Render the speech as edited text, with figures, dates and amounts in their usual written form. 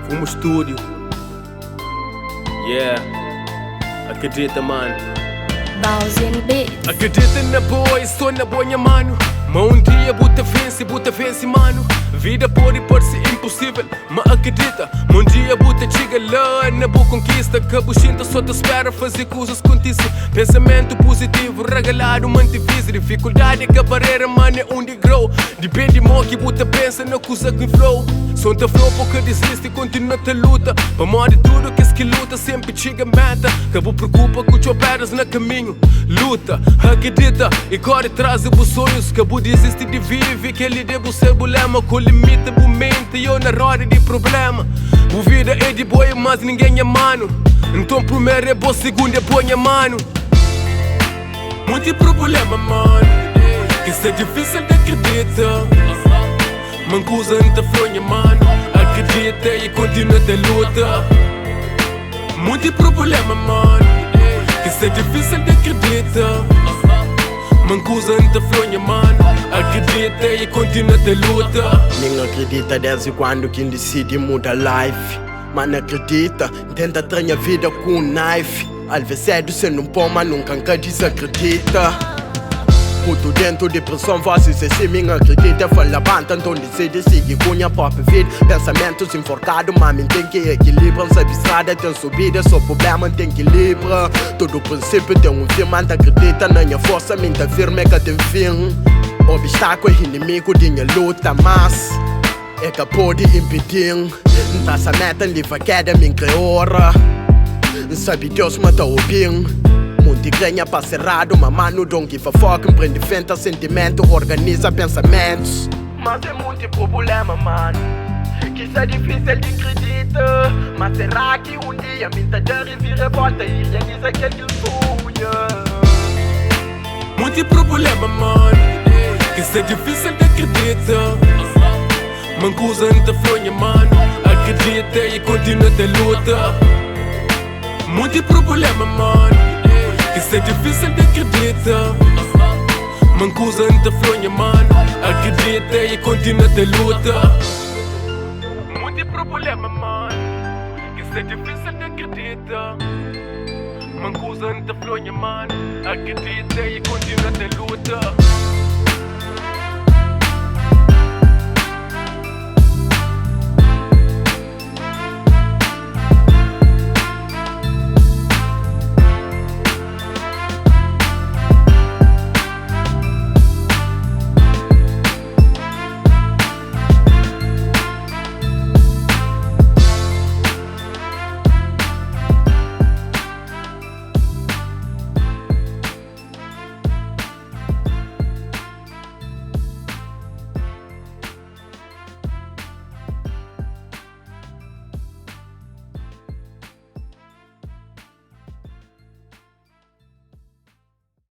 Fumo estúdio. Yeah. Acredita, mano. Bowsy Beats. Acredita na boa e sou na boa, mano. Mas um dia buta vence, mano. Vida pode parecer impossível, mas acredita. Mas um dia buta chega lá na boa conquista. Que a buchinta só te espera fazer coisas contice. Pensamento positivo, regalado, mantivise. Dificuldade é que a barreira, mano, é um degrau. Depende de que buta pensa na coisa que flow. Só te flow porque desiste e continua a luta. Para morrer tudo que se luta sempre chega a meta. Que vou preocupa com os peras no caminho. Luta, acredita e corre atrás dos sonhos. Que vou desistir de viver, que ele deve ser problema. Com limite, o mente e eu na roda de problema. O vida é de boa, mas ninguém é mano. Então primeiro é bom, segundo é boa, mano. Muito problema, mano. Que isso é difícil de acreditar. Mancusa não te fronha, mano. Acredita e continua a luta. Muito problema, mano. Que isso é difícil de acreditar. Mancusa não te fronha, mano. Acredita e continua a luta. Ninguém acredita desde quando quem decide muda life. Mas acredita, tenta trazer a vida com um knife. Às vezes você não pode, mas nunca desacredita. Muito dentro de pressão, vocês assim me acredita. Fala banta, então decide seguir com a própria vida. Pensamentos enforcados, mas tem que equilibrar. Sabe estrada, tem subida, só problema tem equilíbrio. Todo princípio tem um fim, mas acredita na minha força, minha firme que tem fim. Obstáculo é inimigo de minha luta, mas é que pode impedir. Não essa meta, livre queda, minha criora. Sabe Deus mata o bem. Mundo ganha para cerrado, mas mano don't give a fuck. Empreende fenta sentimento, organiza pensamentos. Mas é muito problema, mano. Que isso é difícil de acreditar. Mas será que um dia me entender e vir revolta e realiza aquele sonho? Muito problema, mano. Que isso é difícil de acreditar. Mancusa não te fronha, mano. Acredita e continua a luta. Muito problema, mano. Que isso é difícil de acreditar. Mancusa não te fronha, mano. Acredita e continua a luta. Muito problema, mano. Que isso é difícil de acreditar. Mancusa não te fronha, mano. Acredita e continua a luta.